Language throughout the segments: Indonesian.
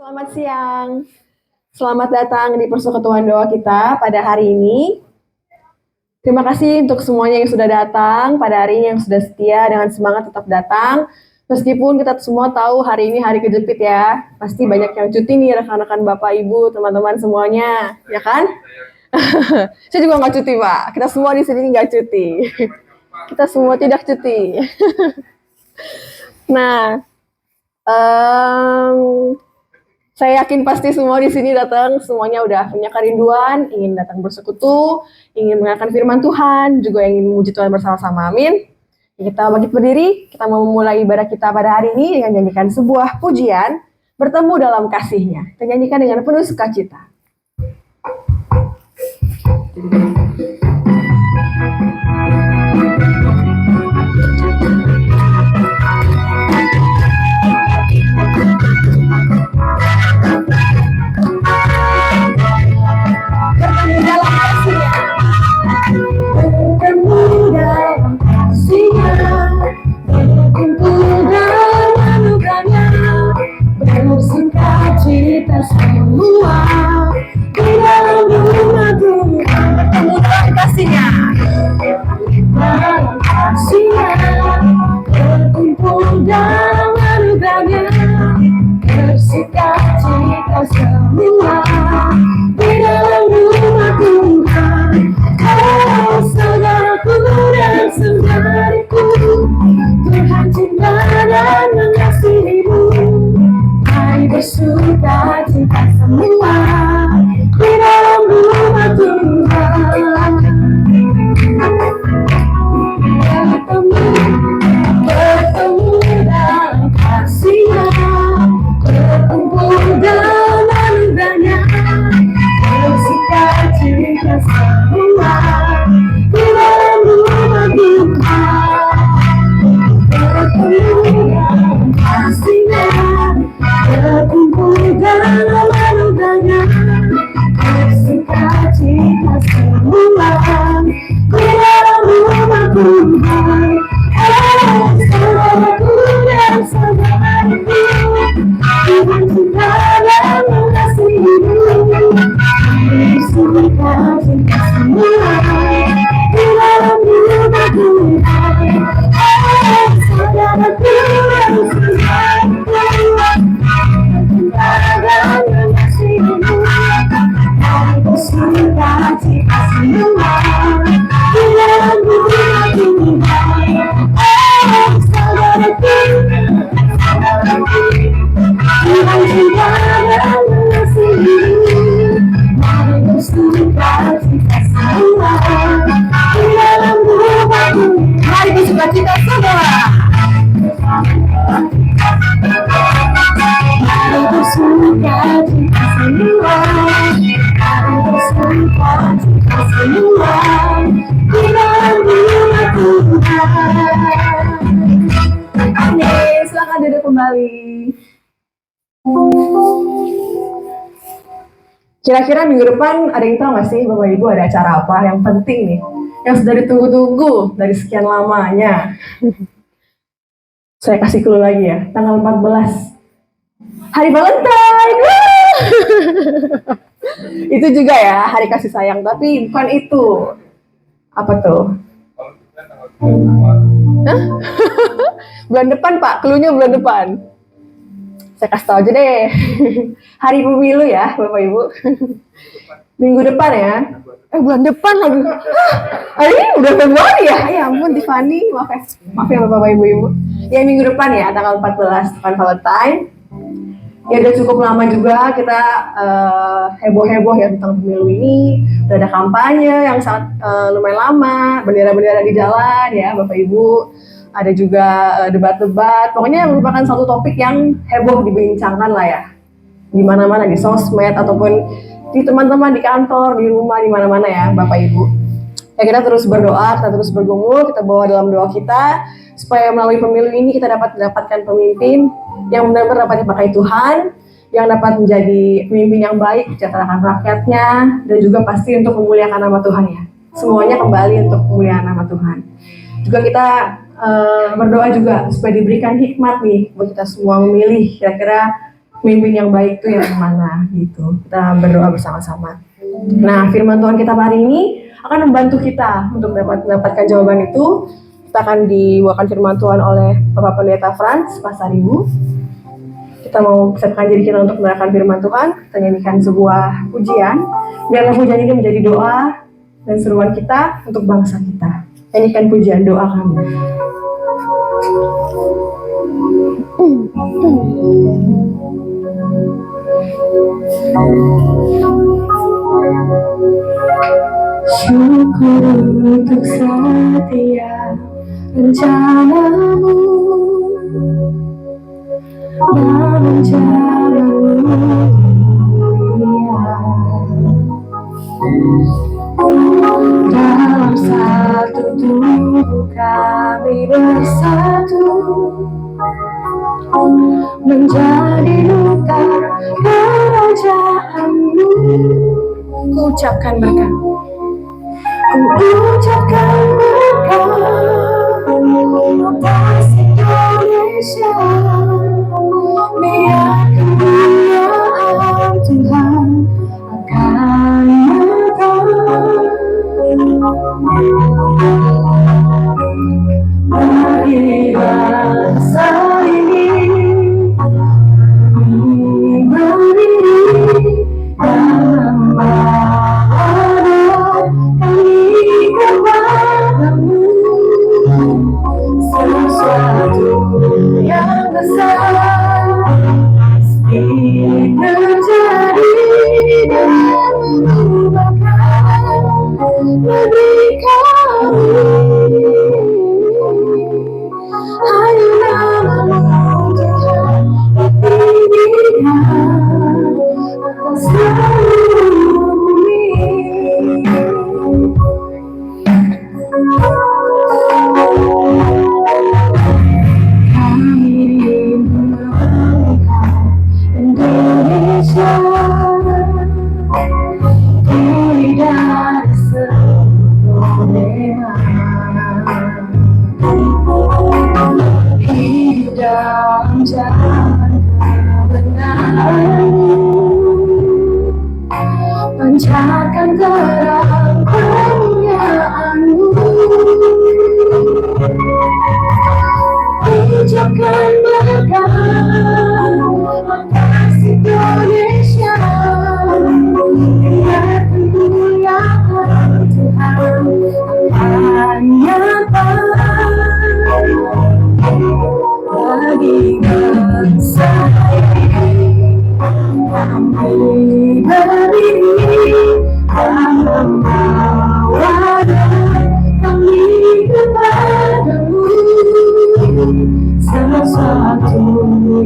Selamat siang. Selamat datang di persekutuan doa kita pada hari ini. Terima kasih untuk semuanya yang sudah datang pada hari ini, yang sudah setia dengan semangat tetap datang. Meskipun kita semua tahu hari ini hari kejepit ya, pasti banyak yang cuti nih rekan-rekan Bapak Ibu, teman-teman semuanya, ya kan? Saya juga nggak cuti Pak, kita semua di sini nggak cuti. Kita semua tidak cuti. Nah, saya yakin pasti semua di sini datang, semuanya udah punya kerinduan, ingin datang bersekutu, ingin mendengarkan firman Tuhan, juga ingin memuji Tuhan bersama-sama. Amin. Kita bangkit berdiri, kita mau memulai ibadah kita pada hari ini dengan nyanyikan sebuah pujian, bertemu dalam kasih-Nya. Kita nyanyikan dengan penuh sukacita. Silakan duduk kembali. Kira-kira minggu depan ada yang tahu nggak sih Bapak Ibu ada acara apa yang penting nih, yang sudah ditunggu-tunggu dari sekian lamanya? Saya kasih clue lagi ya, tanggal 14 hari Valentine. Itu juga ya hari kasih sayang, tapi bukan itu. Apa tuh? Hah? Bulan depan Pak, clue-nya bulan depan. Saya kasih tahu aja deh. Hari pemilu ya Bapak Ibu. Minggu depan ya. Bulan depan lagi. Hari ini udah Februari ya. Ya ampun Tiffany, maaf ya Bapak Ibu. Ya minggu depan ya, tanggal 14 depan Valentine. Ya udah cukup lama juga kita heboh-heboh ya tentang pemilu ini. Udah ada kampanye yang sangat lumayan lama, bendera-bendera di jalan ya Bapak Ibu. Ada juga debat-debat. Pokoknya merupakan satu topik yang heboh dibincangkan lah ya. Di mana-mana, di sosmed ataupun di teman-teman di kantor, di rumah, di mana-mana ya Bapak Ibu. Ya kita terus berdoa, kita terus bergumul, kita bawa dalam doa kita supaya melalui pemilu ini kita dapat mendapatkan pemimpin yang benar-benar dapat dipakai Tuhan, yang dapat menjadi pemimpin yang baik, mensejahterakan rakyatnya, dan juga pasti untuk memuliakan nama Tuhan ya. Semuanya kembali untuk memuliakan nama Tuhan. Juga kita berdoa juga supaya diberikan hikmat nih buat kita semua memilih kira-kira pemimpin yang baik itu yang mana gitu. Kita berdoa bersama-sama. Nah, firman Tuhan kita hari ini akan membantu kita untuk mendapatkan jawaban itu. Kita akan dibawakan firman Tuhan oleh Bapak Pendeta Frans Pasaribu. Kita mau siapkan diri kita untuk mendengarkan firman Tuhan. Kita nyanyikan sebuah pujian. Biarlah pujian ini menjadi doa dan seruan kita untuk bangsa kita. Nyanyikan pujian doa kami. Syukur untuk setiap rencanamu dalam jalanmu, dalam satu tubuh kami bersatu menjadi duta kerajaanmu. Ku ucapkan berkat, ku ucapkan berkat atas Indonesia. Biar kemuliaan Tuhan akan nyata bagi bangsa ini. Berdiri dalam ibadah kami kepadamu. Sesuatu yang besar pasti terjadi dan mengubahkan negeri kami. Hanya namamu Tuhan ditinggikan atas seluruh bumi. Kami rindu melihat Indonesia pulih dari semua hidup dalam jalan kebenaran-Mu, pancarkan terang kurnia-Mu. Ucapkan berkat atas Indonesia. Biar kemuliaan Tuhan akan nyata bagi bangsa ini. Kami berdiri dalam mawadah kami kepadamu. Sesuatu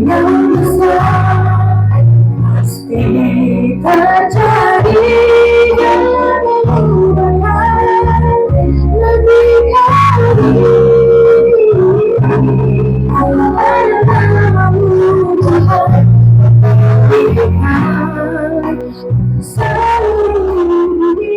yang besar pasti terjadi dan mengubahkan negeri kami. Namamu Tuhan ditinggikan seluruh dunia.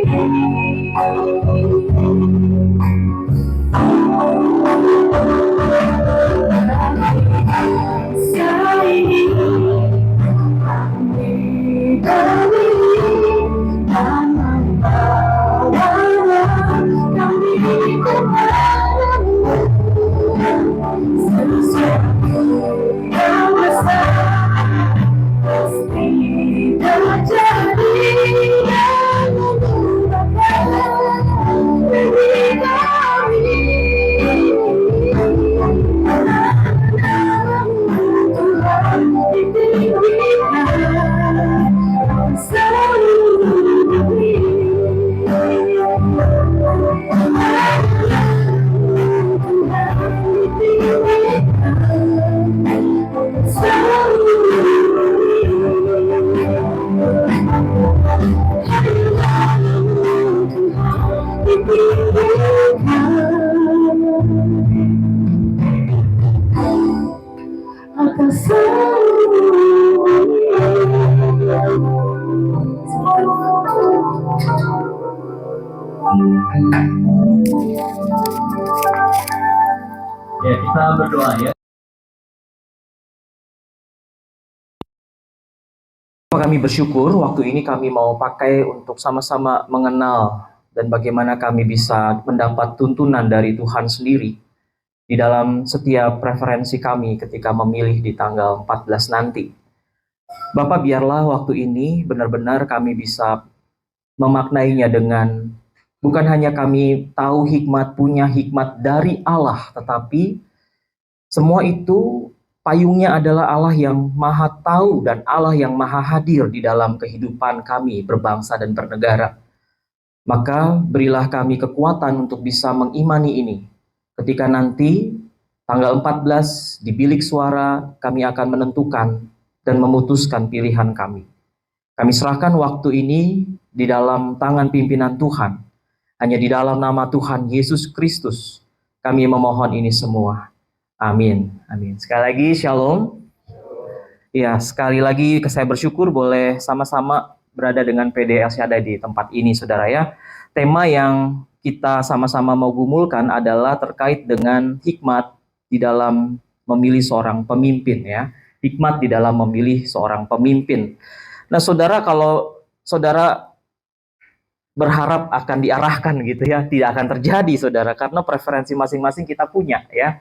Ya, kita berdoa ya. Kami bersyukur waktu ini kami mau pakai untuk sama-sama mengenal dan bagaimana kami bisa mendapat tuntunan dari Tuhan sendiri di dalam setiap preferensi kami ketika memilih di tanggal 14 nanti. Bapak, biarlah waktu ini benar-benar kami bisa memaknainya dengan bukan hanya kami tahu punya hikmat dari Allah, tetapi semua itu payungnya adalah Allah yang maha tahu dan Allah yang maha hadir di dalam kehidupan kami berbangsa dan bernegara. Maka berilah kami kekuatan untuk bisa mengimani ini. Ketika nanti tanggal 14 di bilik suara kami akan menentukan dan memutuskan pilihan kami. Kami serahkan waktu ini di dalam tangan pimpinan Tuhan. Hanya di dalam nama Tuhan Yesus Kristus kami memohon ini semua. Amin. Amin. Sekali lagi shalom. Ya, sekali lagi saya bersyukur boleh sama-sama berada dengan PD El Shaddai di tempat ini, saudara ya. Tema yang kita sama-sama mau gumulkan adalah terkait dengan hikmat di dalam memilih seorang pemimpin ya. Hikmat di dalam memilih seorang pemimpin. Nah, saudara, kalau saudara berharap akan diarahkan gitu ya, tidak akan terjadi, saudara, karena preferensi masing-masing kita punya ya.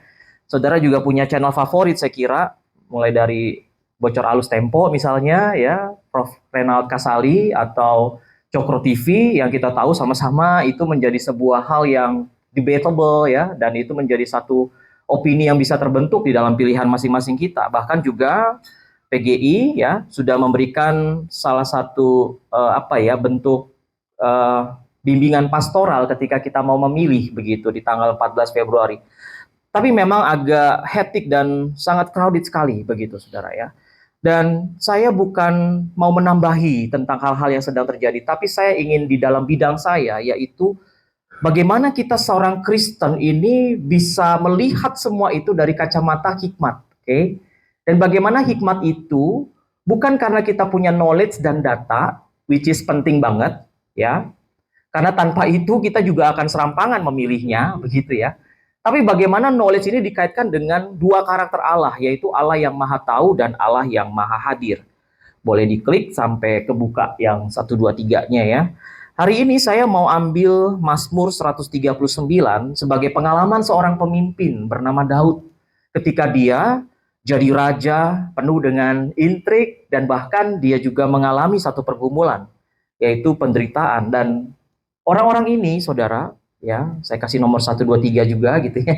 Saudara juga punya channel favorit saya kira, mulai dari Bocor Alus Tempo misalnya ya, Prof. Renald Kasali atau Cokro TV yang kita tahu sama-sama itu menjadi sebuah hal yang debatable ya, dan itu menjadi satu opini yang bisa terbentuk di dalam pilihan masing-masing kita. Bahkan juga PGI ya sudah memberikan salah satu bentuk bimbingan pastoral ketika kita mau memilih begitu di tanggal 14 Februari. Tapi memang agak hektik dan sangat crowded sekali begitu, saudara ya. Dan saya bukan mau menambahi tentang hal-hal yang sedang terjadi, tapi saya ingin di dalam bidang saya, yaitu bagaimana kita seorang Kristen ini bisa melihat semua itu dari kacamata hikmat, oke? Dan bagaimana hikmat itu bukan karena kita punya knowledge dan data, which is penting banget, ya. Karena tanpa itu kita juga akan serampangan memilihnya, begitu ya. Tapi bagaimana knowledge ini dikaitkan dengan dua karakter Allah, yaitu Allah yang maha tahu dan Allah yang maha hadir. Boleh diklik sampai kebuka yang 1, 2, 3-nya ya. Hari ini saya mau ambil Mazmur 139 sebagai pengalaman seorang pemimpin bernama Daud. Ketika dia jadi raja penuh dengan intrik dan bahkan dia juga mengalami satu pergumulan, yaitu penderitaan. Dan orang-orang ini, saudara, ya, saya kasih nomor 1, 2, 3 juga gitu ya.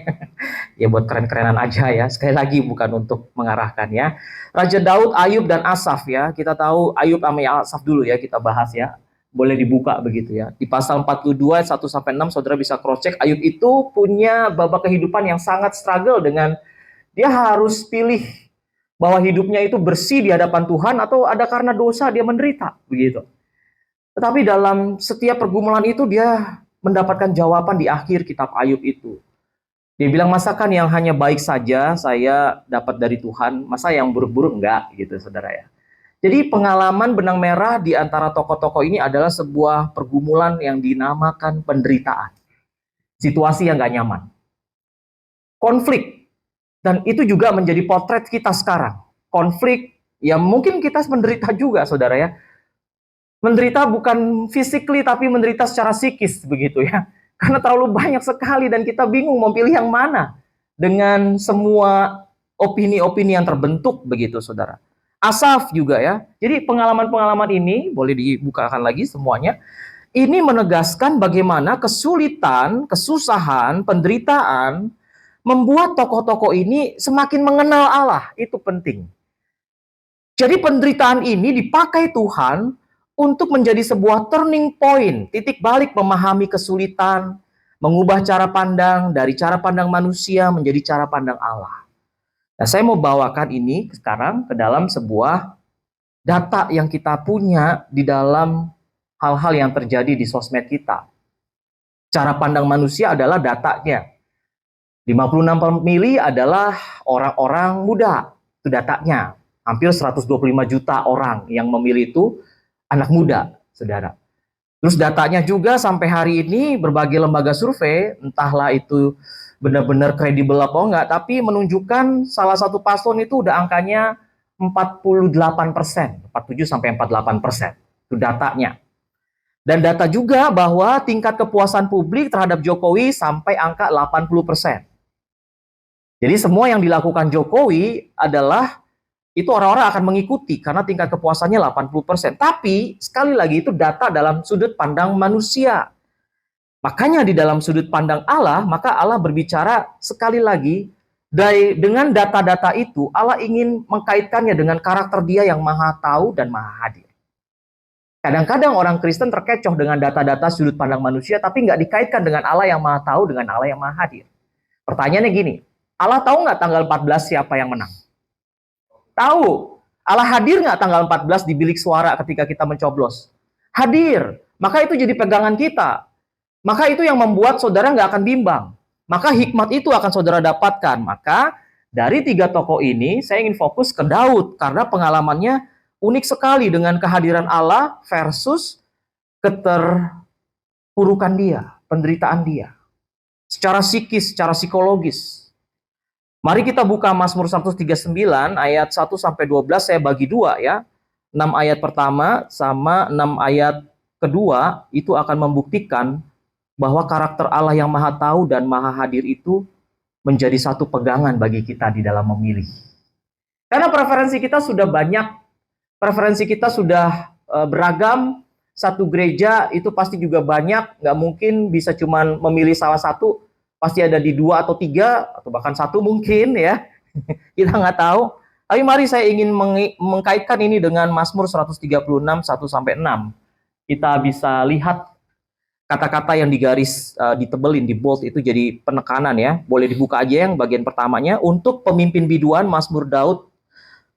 Ya buat keren-kerenan aja ya. Sekali lagi bukan untuk mengarahkan ya. Raja Daud, Ayub dan Asaf ya. Kita tahu Ayub sama Asaf dulu ya kita bahas ya. Boleh dibuka begitu ya. Di pasal 42 1 sampai 6 saudara bisa cross check. Ayub itu punya babak kehidupan yang sangat struggle dengan dia harus pilih bahwa hidupnya itu bersih di hadapan Tuhan atau ada karena dosa dia menderita begitu. Tetapi dalam setiap pergumulan itu dia mendapatkan jawaban di akhir kitab Ayub itu. Dia bilang, masakan yang hanya baik saja saya dapat dari Tuhan, masa yang buruk-buruk enggak gitu, saudara ya. Jadi pengalaman benang merah di antara tokoh-tokoh ini adalah sebuah pergumulan yang dinamakan penderitaan. Situasi yang enggak nyaman. Konflik. Dan itu juga menjadi potret kita sekarang. Konflik, ya mungkin kita menderita juga, saudara ya. Menderita bukan physically, tapi menderita secara psikis, begitu ya. Karena terlalu banyak sekali dan kita bingung mau pilih yang mana dengan semua opini-opini yang terbentuk begitu, saudara. Asaf juga ya. Jadi pengalaman-pengalaman ini boleh dibukakan lagi semuanya. Ini menegaskan bagaimana kesulitan, kesusahan, penderitaan membuat tokoh-tokoh ini semakin mengenal Allah. Itu penting. Jadi penderitaan ini dipakai Tuhan untuk menjadi sebuah turning point, titik balik memahami kesulitan, mengubah cara pandang dari cara pandang manusia menjadi cara pandang Allah. Nah, saya mau bawakan ini sekarang ke dalam sebuah data yang kita punya di dalam hal-hal yang terjadi di sosmed kita. Cara pandang manusia adalah datanya. 56 pemilih adalah orang-orang muda, itu datanya. Hampir 125 juta orang yang memilih itu anak muda, saudara. Terus datanya juga sampai hari ini berbagai lembaga survei, entahlah itu benar-benar kredibel apa enggak, tapi menunjukkan salah satu paslon itu udah angkanya 48%, 47-48%. Itu datanya. Dan data juga bahwa tingkat kepuasan publik terhadap Jokowi sampai angka 80%. Jadi semua yang dilakukan Jokowi adalah itu orang-orang akan mengikuti karena tingkat kepuasannya 80%. Tapi sekali lagi itu data dalam sudut pandang manusia. Makanya di dalam sudut pandang Allah, maka Allah berbicara sekali lagi dengan data-data itu Allah ingin mengkaitkannya dengan karakter Dia yang Maha Tahu dan Maha Hadir. Kadang-kadang orang Kristen terkecoh dengan data-data sudut pandang manusia tapi nggak dikaitkan dengan Allah yang Maha Tahu dengan Allah yang Maha Hadir. Pertanyaannya gini, Allah tahu nggak tanggal 14 siapa yang menang? Tahu. Allah hadir nggak tanggal 14 di bilik suara ketika kita mencoblos? Hadir. Maka itu jadi pegangan kita. Maka itu yang membuat saudara nggak akan bimbang. Maka hikmat itu akan saudara dapatkan. Maka dari 3 tokoh ini saya ingin fokus ke Daud. Karena pengalamannya unik sekali dengan kehadiran Allah versus keterpurukan dia, penderitaan dia. Secara psikis, secara psikologis. Mari kita buka Mazmur 139 ayat 1-12 saya bagi 2 ya. 6 ayat pertama sama 6 ayat kedua itu akan membuktikan bahwa karakter Allah yang Maha Tahu dan Maha Hadir itu menjadi satu pegangan bagi kita di dalam memilih. Karena preferensi kita sudah banyak, preferensi kita sudah beragam, satu gereja itu pasti juga banyak, nggak mungkin bisa cuman memilih salah satu, pasti ada di 2 atau 3 atau bahkan 1 mungkin ya. Kita nggak tahu. Tapi mari saya ingin mengkaitkan ini dengan Mazmur 136 1-6. Kita bisa lihat kata-kata yang digaris ditebelin di bold itu jadi penekanan ya. Boleh dibuka aja yang bagian pertamanya. Untuk pemimpin biduan Mazmur Daud,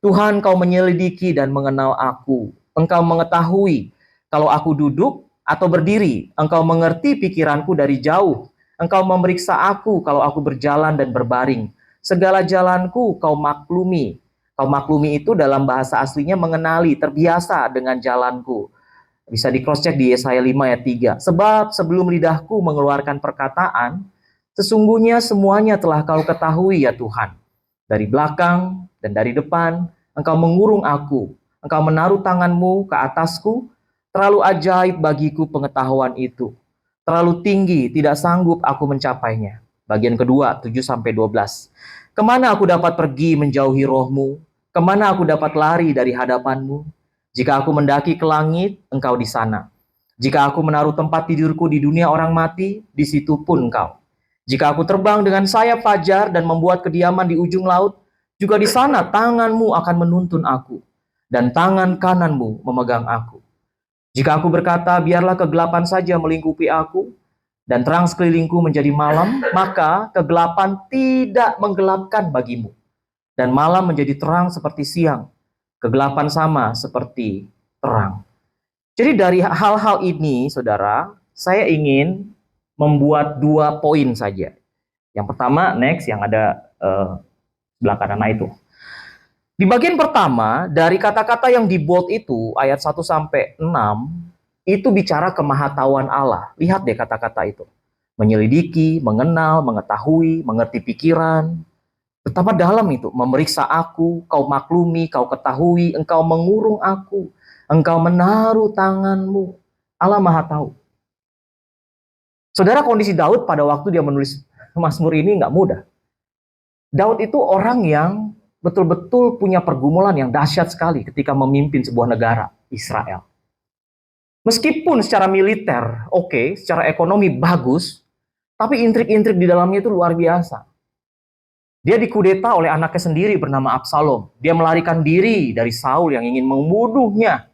Tuhan, Kau menyelidiki dan mengenal aku. Engkau mengetahui kalau aku duduk atau berdiri. Engkau mengerti pikiranku dari jauh. Engkau memeriksa aku kalau aku berjalan dan berbaring. Segala jalanku kau maklumi. Kau maklumi itu dalam bahasa aslinya mengenali, terbiasa dengan jalanku. Bisa di cross check di Yesaya 5 ayat 3. Sebab sebelum lidahku mengeluarkan perkataan, sesungguhnya semuanya telah kau ketahui ya Tuhan. Dari belakang dan dari depan, engkau mengurung aku. Engkau menaruh tanganmu ke atasku. Terlalu ajaib bagiku pengetahuan itu. Terlalu tinggi, tidak sanggup aku mencapainya. Bagian kedua, 7-12. Kemana aku dapat pergi menjauhi rohmu? Kemana aku dapat lari dari hadapanmu? Jika aku mendaki ke langit, engkau di sana. Jika aku menaruh tempat tidurku di dunia orang mati, di situ pun engkau. Jika aku terbang dengan sayap fajar dan membuat kediaman di ujung laut, juga di sana tanganmu akan menuntun aku, dan tangan kananmu memegang aku. Jika aku berkata, biarlah kegelapan saja melingkupi aku, dan terang sekelilingku menjadi malam, maka kegelapan tidak menggelapkan bagimu. Dan malam menjadi terang seperti siang. Kegelapan sama seperti terang. Jadi dari hal-hal ini, saudara, saya ingin membuat 2 poin saja. Yang pertama, next, yang ada sebelah kanan itu. Di bagian pertama, dari kata-kata yang di bold itu, ayat 1-6, itu bicara kemahatauan Allah. Lihat deh kata-kata itu. Menyelidiki, mengenal, mengetahui, mengerti pikiran. Betapa dalam itu. Memeriksa aku, kau maklumi, kau ketahui, engkau mengurung aku, engkau menaruh tanganmu. Allah Maha Tahu. Saudara, kondisi Daud pada waktu dia menulis Mazmur ini nggak mudah. Daud itu orang yang betul-betul punya pergumulan yang dahsyat sekali ketika memimpin sebuah negara, Israel. Meskipun secara militer oke, secara ekonomi bagus, tapi intrik-intrik di dalamnya itu luar biasa. Dia dikudeta oleh anaknya sendiri bernama Absalom. Dia melarikan diri dari Saul yang ingin membunuhnya.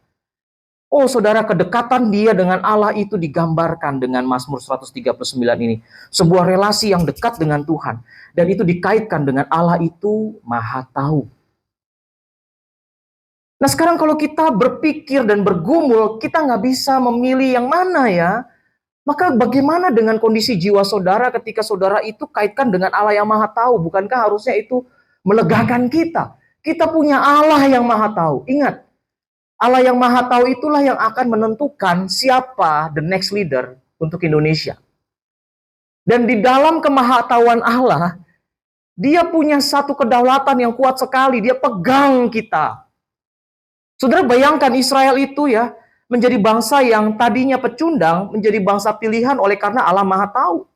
Oh saudara, kedekatan dia dengan Allah itu digambarkan dengan Mazmur 139 ini. Sebuah relasi yang dekat dengan Tuhan. Dan itu dikaitkan dengan Allah itu Maha Tahu. Nah sekarang kalau kita berpikir dan bergumul, kita nggak bisa memilih yang mana ya. Maka bagaimana dengan kondisi jiwa saudara ketika saudara itu kaitkan dengan Allah yang Maha Tahu? Bukankah harusnya itu melegakan kita? Kita punya Allah yang Maha Tahu. Ingat, Allah yang Maha Tahu itulah yang akan menentukan siapa the next leader untuk Indonesia. Dan di dalam kemahatauan Allah, Dia punya satu kedaulatan yang kuat sekali. Dia pegang kita. Saudara bayangkan Israel itu ya, menjadi bangsa yang tadinya pecundang, menjadi bangsa pilihan oleh karena Allah Maha Tahu.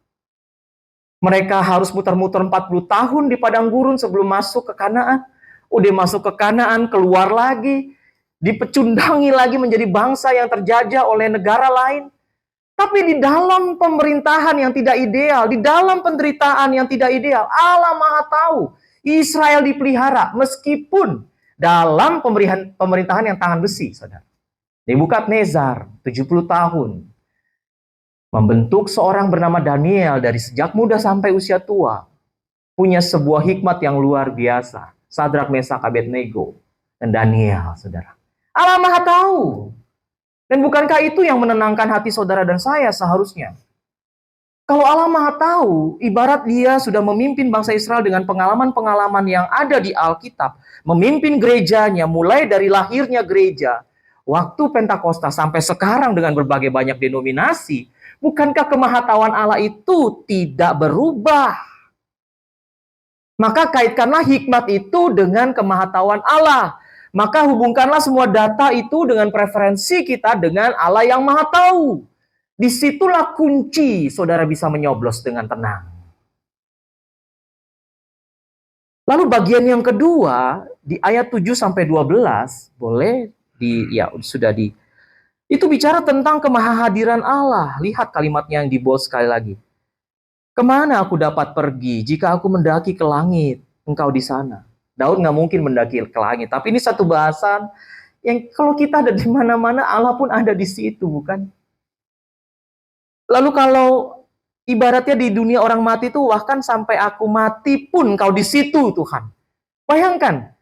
Mereka harus muter-muter 40 tahun di padang gurun sebelum masuk ke Kanaan. Udah masuk ke Kanaan, keluar lagi. Dipecundangi lagi menjadi bangsa yang terjajah oleh negara lain. Tapi di dalam pemerintahan yang tidak ideal, di dalam penderitaan yang tidak ideal, Allah Maha Tahu Israel dipelihara meskipun dalam pemerintahan yang tangan besi, saudara. Nebukadnezar 70 tahun membentuk seorang bernama Daniel dari sejak muda sampai usia tua, punya sebuah hikmat yang luar biasa. Sadrak, Mesak, Abednego, dan Daniel, saudara. Allah Maha Tahu. Dan bukankah itu yang menenangkan hati saudara dan saya seharusnya? Kalau Allah Maha Tahu, ibarat dia sudah memimpin bangsa Israel dengan pengalaman-pengalaman yang ada di Alkitab, memimpin gerejanya mulai dari lahirnya gereja, waktu Pentakosta sampai sekarang dengan berbagai banyak denominasi, bukankah kemahatauan Allah itu tidak berubah? Maka kaitkanlah hikmat itu dengan kemahatauan Allah. Maka hubungkanlah semua data itu dengan preferensi kita dengan Allah yang Maha Tahu. Disitulah kunci saudara bisa menyoblos dengan tenang. Lalu bagian yang kedua, di ayat 7-12, boleh itu bicara tentang kemahahadiran Allah. Lihat kalimatnya yang di bold sekali lagi. Kemana aku dapat pergi jika aku mendaki ke langit, engkau di sana. Daud nggak mungkin mendaki ke langit, tapi ini satu bahasan yang kalau kita ada di mana-mana, Allah pun ada di situ, bukan? Lalu kalau ibaratnya di dunia orang mati itu, bahkan sampai aku mati pun kau di situ, Tuhan. Bayangkan,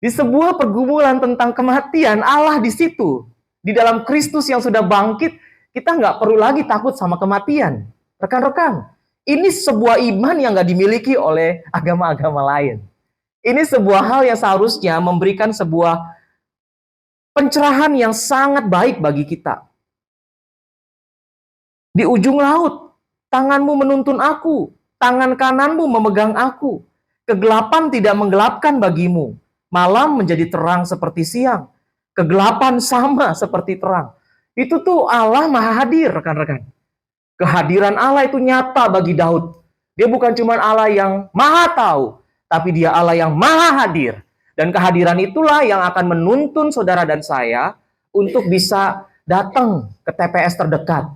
di sebuah pergumulan tentang kematian, Allah di situ. Di dalam Kristus yang sudah bangkit, kita nggak perlu lagi takut sama kematian. Rekan-rekan, ini sebuah iman yang nggak dimiliki oleh agama-agama lain. Ini sebuah hal yang seharusnya memberikan sebuah pencerahan yang sangat baik bagi kita. Di ujung laut, tanganmu menuntun aku, tangan kananmu memegang aku. Kegelapan tidak menggelapkan bagimu, malam menjadi terang seperti siang. Kegelapan sama seperti terang. Itu tuh Allah Maha Hadir, rekan-rekan. Kehadiran Allah itu nyata bagi Daud. Dia bukan cuma Allah yang Maha Tahu, tapi dia Allah yang Maha Hadir. Dan kehadiran itulah yang akan menuntun saudara dan saya untuk bisa datang ke TPS terdekat.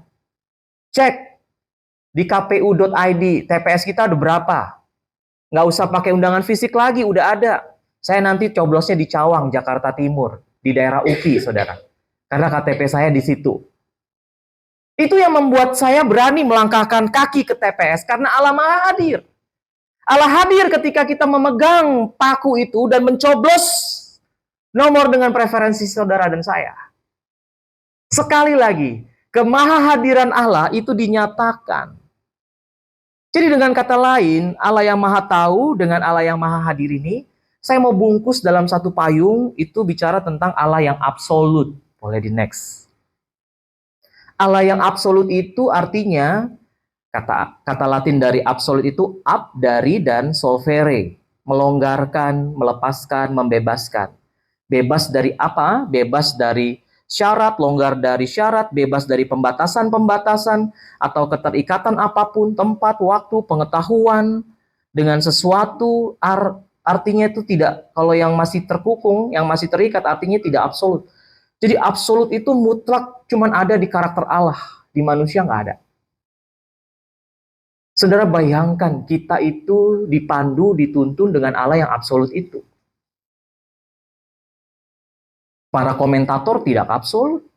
Cek di kpu.id, TPS kita ada berapa. Nggak usah pakai undangan fisik lagi, udah ada. Saya nanti coblosnya di Cawang, Jakarta Timur, di daerah UPI, saudara. Karena KTP saya di situ. Itu yang membuat saya berani melangkahkan kaki ke TPS, karena Allah Maha Hadir. Allah hadir ketika kita memegang paku itu dan mencoblos nomor dengan preferensi saudara dan saya. Sekali lagi, kemahahadiran Allah itu dinyatakan. Jadi dengan kata lain, Allah yang Maha Tahu dengan Allah yang Maha Hadir ini, saya mau bungkus dalam satu payung, itu bicara tentang Allah yang absolut. Boleh di next. Allah yang absolut itu artinya, kata Latin dari absolut itu ab, dari, dan solvere. Melonggarkan, melepaskan, membebaskan. Bebas dari apa? Bebas dari syarat, longgar dari syarat, bebas dari pembatasan-pembatasan, atau keterikatan apapun, tempat, waktu, pengetahuan, dengan sesuatu, artinya itu tidak, kalau yang masih terkukung, yang masih terikat, artinya tidak absolut. Jadi absolut itu mutlak cuman ada di karakter Allah, di manusia nggak ada. Saudara bayangkan kita itu dipandu, dituntun dengan Allah yang absolut itu. Para komentator tidak absolut.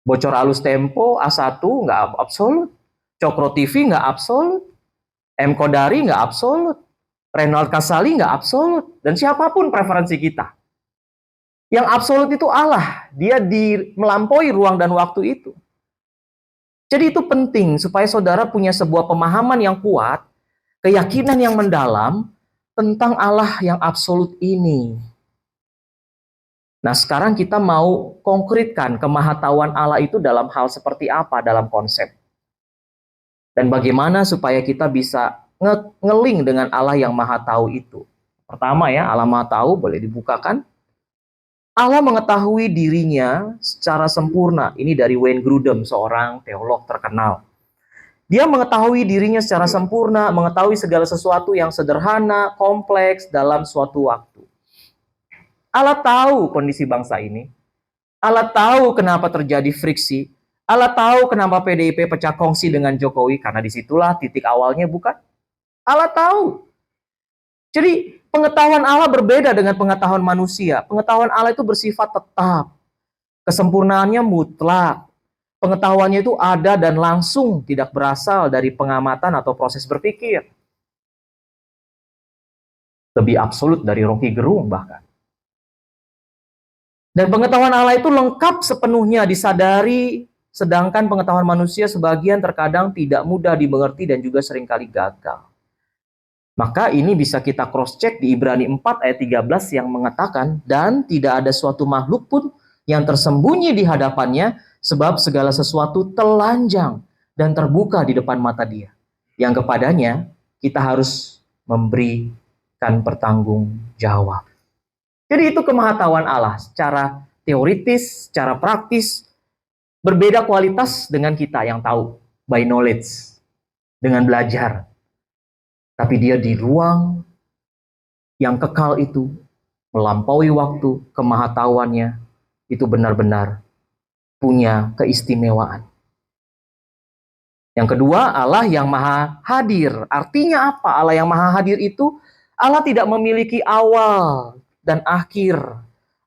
Bocor Alus Tempo, A1 nggak absolut. Cokro TV nggak absolut. M. Kodari nggak absolut. Renald Kasali nggak absolut. Dan siapapun preferensi kita. Yang absolut itu Allah. Dia melampaui ruang dan waktu itu. Jadi itu penting supaya saudara punya sebuah pemahaman yang kuat, keyakinan yang mendalam tentang Allah yang absolut ini. Nah, sekarang kita mau konkretkan kemahatauan Allah itu dalam hal seperti apa dalam konsep. Dan bagaimana supaya kita bisa ngeling dengan Allah yang Maha Tahu itu. Pertama ya, Allah Maha Tahu boleh dibukakan. Allah mengetahui dirinya secara sempurna. Ini dari Wayne Grudem, seorang teolog terkenal. Dia mengetahui dirinya secara sempurna, mengetahui segala sesuatu yang sederhana, kompleks dalam suatu waktu. Allah tahu kondisi bangsa ini. Allah tahu kenapa terjadi friksi. Allah tahu kenapa PDIP pecah kongsi dengan Jokowi, karena disitulah titik awalnya, bukan? Allah tahu. Jadi pengetahuan Allah berbeda dengan pengetahuan manusia. Pengetahuan Allah itu bersifat tetap. Kesempurnaannya mutlak. Pengetahuannya itu ada dan langsung, tidak berasal dari pengamatan atau proses berpikir. Lebih absolut dari Rocky Gerung bahkan. Dan pengetahuan Allah itu lengkap sepenuhnya disadari, sedangkan pengetahuan manusia sebagian terkadang tidak mudah dimengerti dan juga seringkali gagal. Maka ini bisa kita cross-check di Ibrani 4 ayat 13 yang mengatakan, dan tidak ada suatu makhluk pun yang tersembunyi di hadapannya, sebab segala sesuatu telanjang dan terbuka di depan mata Dia, yang kepadanya kita harus memberikan pertanggung jawab. Jadi itu kemahatauan Allah secara teoritis, secara praktis, berbeda kualitas dengan kita yang tahu, by knowledge, dengan belajar. Tapi Dia di ruang yang kekal itu, melampaui waktu, kemahatauannya, itu benar-benar punya keistimewaan. Yang kedua, Allah yang maha hadir. Artinya apa? Allah yang maha hadir itu, Allah tidak memiliki awal dan akhir,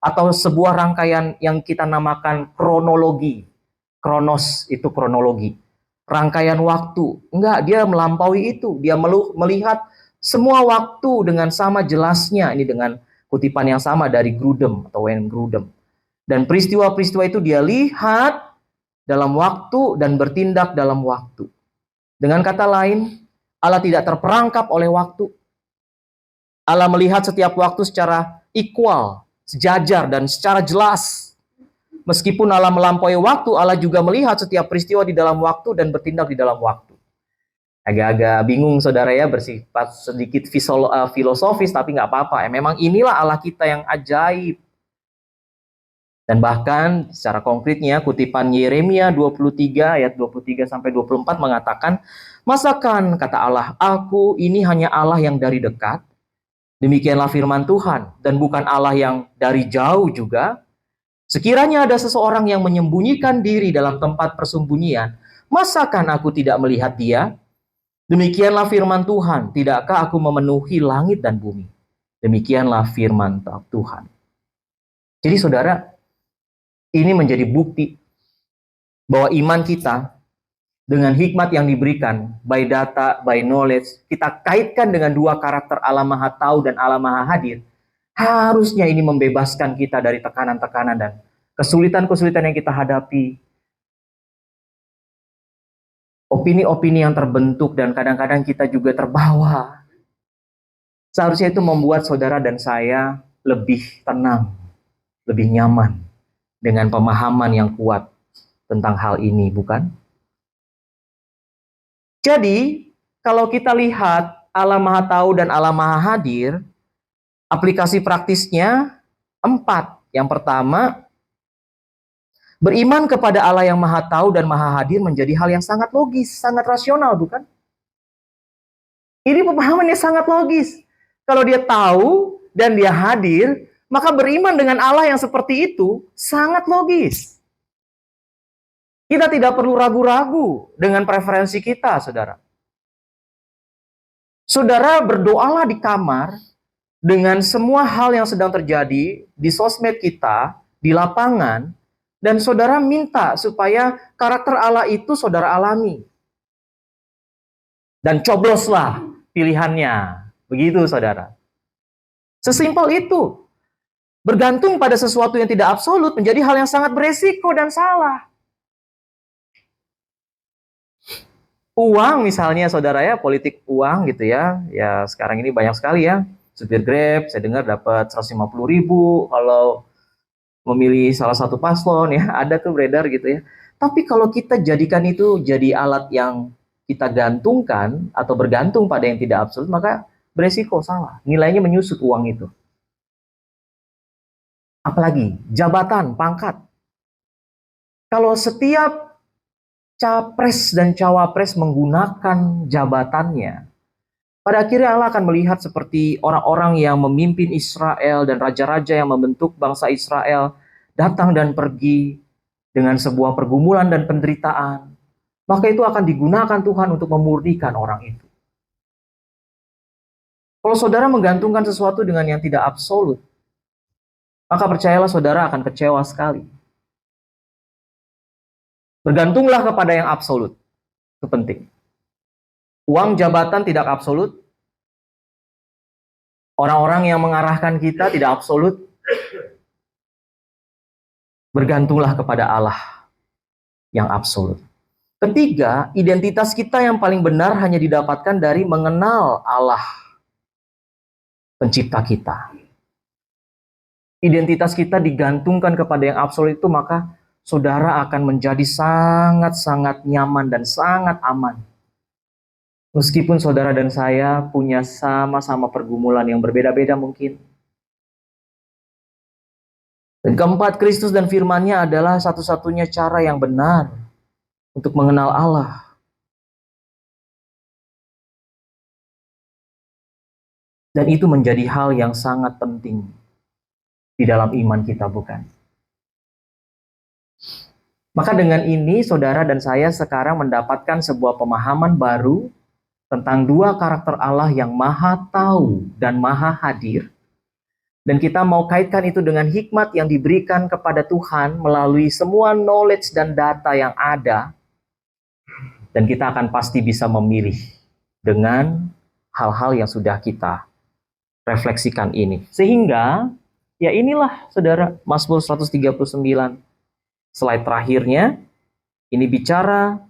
atau sebuah rangkaian yang kita namakan kronologi. Kronos itu kronologi. Rangkaian waktu. Enggak, Dia melampaui itu. Dia melihat semua waktu dengan sama jelasnya. Ini dengan kutipan yang sama dari Grudem atau Wayne Grudem. Dan peristiwa-peristiwa itu Dia lihat dalam waktu dan bertindak dalam waktu. Dengan kata lain, Allah tidak terperangkap oleh waktu. Allah melihat setiap waktu secara equal, sejajar dan secara jelas. Meskipun Allah melampaui waktu, Allah juga melihat setiap peristiwa di dalam waktu dan bertindak di dalam waktu. Agak-agak bingung saudara ya, bersifat sedikit filosofis, tapi nggak apa-apa. Memang inilah Allah kita yang ajaib. Dan bahkan secara konkretnya kutipan Yeremia 23 ayat 23 sampai 24 mengatakan, masakan kata Allah, aku ini hanya Allah yang dari dekat. Demikianlah firman Tuhan, dan bukan Allah yang dari jauh juga. Sekiranya ada seseorang yang menyembunyikan diri dalam tempat persembunyian, masakan aku tidak melihat dia? Demikianlah firman Tuhan, tidakkah aku memenuhi langit dan bumi? Demikianlah firman Tuhan. Jadi saudara, ini menjadi bukti bahwa iman kita dengan hikmat yang diberikan, by data, by knowledge, kita kaitkan dengan dua karakter Allah Maha Tahu dan Allah Maha Hadir, harusnya ini membebaskan kita dari tekanan-tekanan dan kesulitan-kesulitan yang kita hadapi. Opini-opini yang terbentuk dan kadang-kadang kita juga terbawa. Seharusnya itu membuat saudara dan saya lebih tenang, lebih nyaman dengan pemahaman yang kuat tentang hal ini, bukan? Jadi, kalau kita lihat Allah Maha Tahu dan Allah Maha Hadir, aplikasi praktisnya 4. Yang pertama, beriman kepada Allah yang Maha Tahu dan Maha Hadir menjadi hal yang sangat logis, sangat rasional, bukan? Ini pemahamannya sangat logis. Kalau Dia tahu dan Dia hadir, maka beriman dengan Allah yang seperti itu sangat logis. Kita tidak perlu ragu-ragu dengan preferensi kita, saudara. Saudara berdoalah di kamar dengan semua hal yang sedang terjadi di sosmed kita, di lapangan, dan saudara minta supaya karakter Allah itu saudara alami. Dan cobloslah pilihannya. Begitu, saudara. Sesimpel itu. Bergantung pada sesuatu yang tidak absolut menjadi hal yang sangat beresiko dan salah. Uang misalnya saudara ya, politik uang gitu ya. Ya sekarang ini banyak sekali ya. Supir Grab saya dengar dapat 150.000 kalau memilih salah satu paslon ya. Ada tuh beredar gitu ya. Tapi kalau kita jadikan itu jadi alat yang kita gantungkan atau bergantung pada yang tidak absolut, maka beresiko salah. Nilainya menyusut uang itu. Apalagi jabatan, pangkat. Kalau setiap capres dan cawapres menggunakan jabatannya, pada akhirnya Allah akan melihat seperti orang-orang yang memimpin Israel dan raja-raja yang membentuk bangsa Israel datang dan pergi dengan sebuah pergumulan dan penderitaan. Maka itu akan digunakan Tuhan untuk memurnikan orang itu. Kalau saudara menggantungkan sesuatu dengan yang tidak absolut, maka percayalah saudara akan kecewa sekali. Bergantunglah kepada yang absolut. Itu penting. Uang jabatan tidak absolut. Orang-orang yang mengarahkan kita tidak absolut. Bergantunglah kepada Allah yang absolut. Ketiga, identitas kita yang paling benar hanya didapatkan dari mengenal Allah, pencipta kita. Identitas kita digantungkan kepada yang absolut itu, maka saudara akan menjadi sangat-sangat nyaman dan sangat aman. Meskipun saudara dan saya punya sama-sama pergumulan yang berbeda-beda mungkin. Dan keempat, Kristus dan firman-Nya adalah satu-satunya cara yang benar untuk mengenal Allah. Dan itu menjadi hal yang sangat penting di dalam iman kita, bukan? Maka dengan ini saudara dan saya sekarang mendapatkan sebuah pemahaman baru tentang dua karakter Allah yang maha tahu dan maha hadir. Dan kita mau kaitkan itu dengan hikmat yang diberikan kepada Tuhan melalui semua knowledge dan data yang ada. Dan kita akan pasti bisa memilih dengan hal-hal yang sudah kita refleksikan ini. Sehingga, ya inilah saudara, Mazmur 139. Slide terakhirnya, ini bicara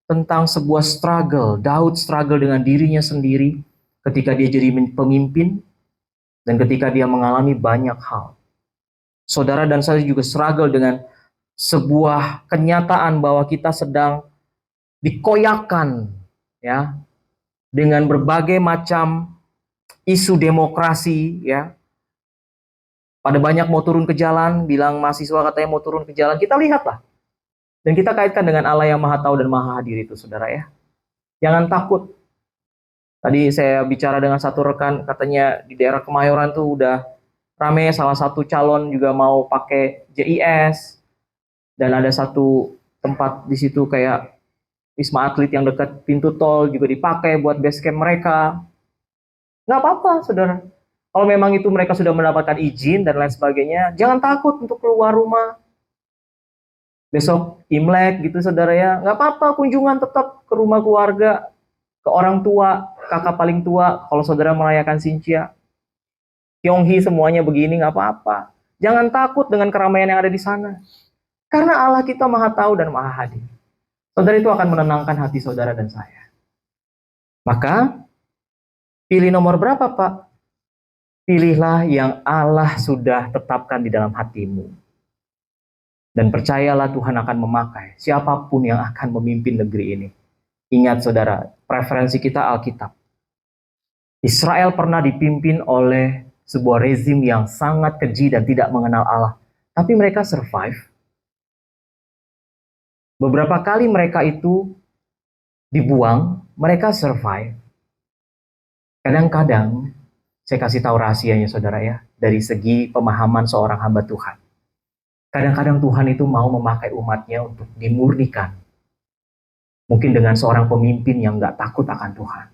tentang sebuah struggle. Daud struggle dengan dirinya sendiri ketika dia jadi pemimpin dan ketika dia mengalami banyak hal. Saudara dan saya juga struggle dengan sebuah kenyataan bahwa kita sedang dikoyakkan ya dengan berbagai macam isu demokrasi ya. Pada banyak mau turun ke jalan, bilang mahasiswa katanya mau turun ke jalan, kita lihatlah. Dan kita kaitkan dengan Allah yang maha tahu dan maha hadir itu, saudara ya. Jangan takut. Tadi saya bicara dengan satu rekan, katanya di daerah Kemayoran tuh udah rame, salah satu calon juga mau pakai JIS. Dan ada satu tempat di situ kayak Wisma Atlet yang dekat pintu tol juga dipakai buat base camp mereka. Nggak apa-apa, saudara. Kalau memang itu mereka sudah mendapatkan izin dan lain sebagainya, jangan takut untuk keluar rumah. Besok Imlek gitu saudara ya, nggak apa-apa kunjungan tetap ke rumah keluarga, ke orang tua, kakak paling tua, kalau saudara merayakan Xinjia. Tionghi semuanya begini nggak apa-apa. Jangan takut dengan keramaian yang ada di sana. Karena Allah kita maha tahu dan maha hadir. Saudara itu akan menenangkan hati saudara dan saya. Maka, pilih nomor berapa Pak? Pilihlah yang Allah sudah tetapkan di dalam hatimu. Dan percayalah Tuhan akan memakai siapapun yang akan memimpin negeri ini. Ingat saudara, preferensi kita Alkitab. Israel pernah dipimpin oleh sebuah rezim yang sangat keji dan tidak mengenal Allah. Tapi mereka survive. Beberapa kali mereka itu dibuang, mereka survive. Kadang-kadang, saya kasih tahu rahasianya saudara ya, dari segi pemahaman seorang hamba Tuhan. Kadang-kadang Tuhan itu mau memakai umatnya untuk dimurnikan. Mungkin dengan seorang pemimpin yang gak takut akan Tuhan.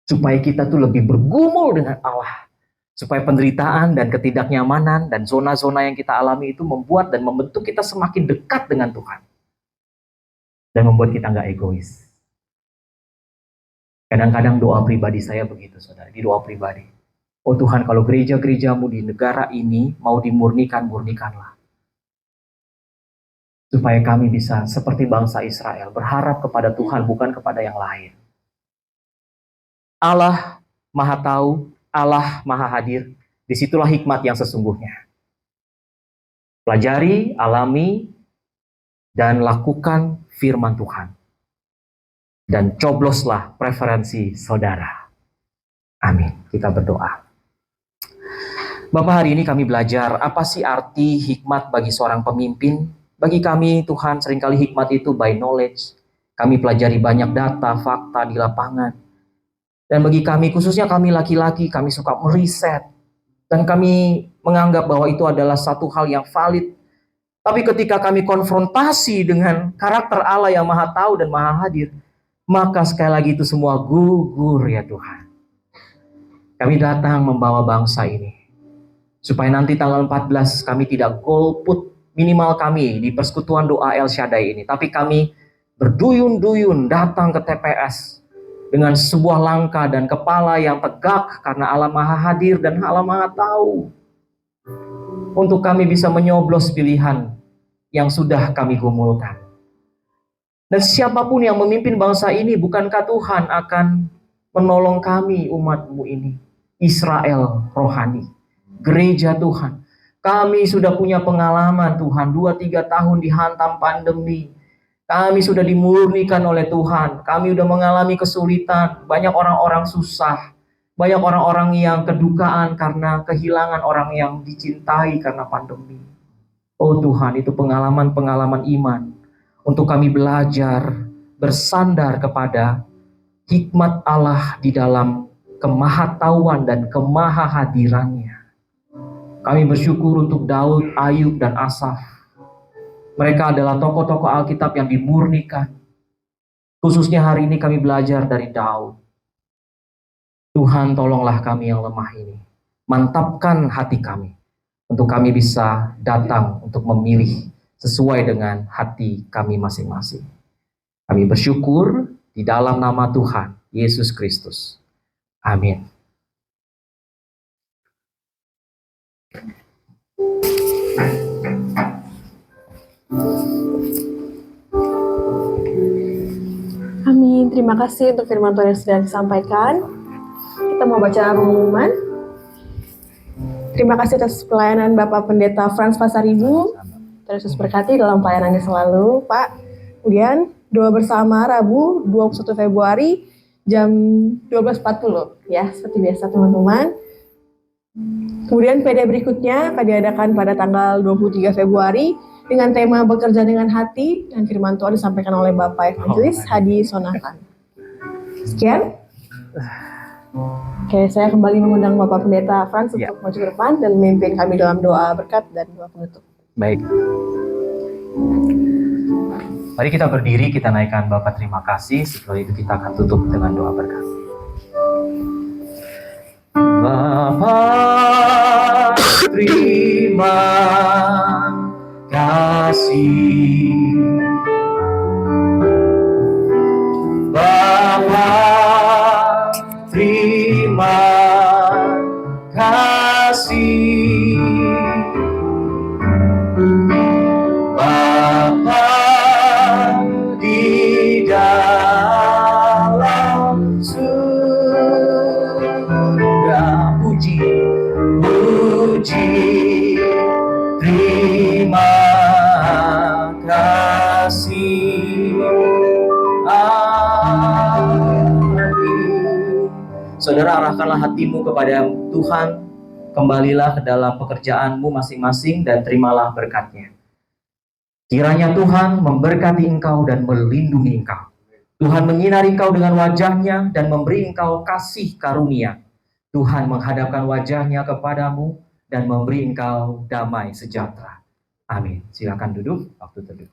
Supaya kita tuh lebih bergumul dengan Allah. Supaya penderitaan dan ketidaknyamanan dan zona-zona yang kita alami itu membuat dan membentuk kita semakin dekat dengan Tuhan. Dan membuat kita gak egois. Kadang-kadang doa pribadi saya begitu saudara, di doa pribadi. Oh Tuhan, kalau gereja-gerejamu di negara ini mau dimurnikan, murnikanlah. Supaya kami bisa seperti bangsa Israel, berharap kepada Tuhan, bukan kepada yang lain. Allah maha tahu, Allah maha hadir. Disitulah hikmat yang sesungguhnya. Pelajari, alami, dan lakukan firman Tuhan. dan cobloslah preferensi saudara. Amin. Kita berdoa. Bapak, hari ini kami belajar apa sih arti hikmat bagi seorang pemimpin. Bagi kami, Tuhan, seringkali hikmat itu by knowledge. Kami pelajari banyak data, fakta di lapangan. Dan bagi kami, khususnya kami laki-laki, kami suka meriset. Dan kami menganggap bahwa itu adalah satu hal yang valid. Tapi ketika kami konfrontasi dengan karakter Allah yang Maha Tahu dan Maha Hadir, maka sekali lagi itu semua gugur ya Tuhan. Kami datang membawa bangsa ini. Supaya nanti tanggal 14 kami tidak golput, minimal kami di persekutuan doa El Shaddai ini. Tapi kami berduyun-duyun datang ke TPS dengan sebuah langkah dan kepala yang tegak karena Allah Maha Hadir dan Allah Maha Tahu. Untuk kami bisa menyoblos pilihan yang sudah kami gumulkan. Dan siapapun yang memimpin bangsa ini, bukankah Tuhan akan menolong kami umat-Mu ini? Israel rohani, gereja Tuhan. Kami sudah punya pengalaman Tuhan, 2-3 tahun dihantam pandemi. Kami sudah dimurnikan oleh Tuhan. Kami sudah mengalami kesulitan. Banyak orang-orang susah. Banyak orang-orang yang kedukaan karena kehilangan orang yang dicintai karena pandemi. Oh Tuhan, itu pengalaman-pengalaman iman. Untuk kami belajar bersandar kepada hikmat Allah di dalam kemahatauan dan kemahahadirannya. Kami bersyukur untuk Daud, Ayub, dan Asaf. Mereka adalah tokoh-tokoh Alkitab yang dimurnikan. Khususnya hari ini kami belajar dari Daud. Tuhan, tolonglah kami yang lemah ini. Mantapkan hati kami. Untuk kami bisa datang untuk memilih sesuai dengan hati kami masing-masing. Kami bersyukur di dalam nama Tuhan Yesus Kristus. Amin. Amin. Terima kasih untuk firman Tuhan yang sudah disampaikan. Kita mau baca pengumuman. Terima kasih atas pelayanan Bapak Pendeta Frans Pasaribu. Yesus berkati dalam pelayanannya selalu, Pak. Kemudian doa bersama Rabu 21 Februari jam 12.40 ya, seperti biasa teman-teman. Kemudian PD berikutnya akan diadakan pada tanggal 23 Februari dengan tema bekerja dengan hati dan firman Tuhan disampaikan oleh Bapak Evangelis Hadi Sonatan. Sekian. Oke, saya kembali mengundang Bapak Pendeta Frans untuk maju ke depan dan memimpin kami dalam doa berkat dan doa penutup. Baik. Mari kita berdiri, kita naikkan Bapak terima kasih. Setelah itu kita akan tutup dengan doa berkat. Bapa, terima kasih. Bapa, terima kasih. Bapa di dalam surga, puji, terima kasih. Amin. Saudara, arahkanlah hatimu kepada Tuhan, kembalilah ke dalam pekerjaanmu masing-masing dan terimalah berkatnya. Kiranya Tuhan memberkati engkau dan melindungi engkau. Tuhan menyinari engkau dengan wajahnya dan memberi engkau kasih karunia. Tuhan menghadapkan wajahnya kepadamu dan memberi engkau damai sejahtera. Amin. Silakan duduk, waktu teduh.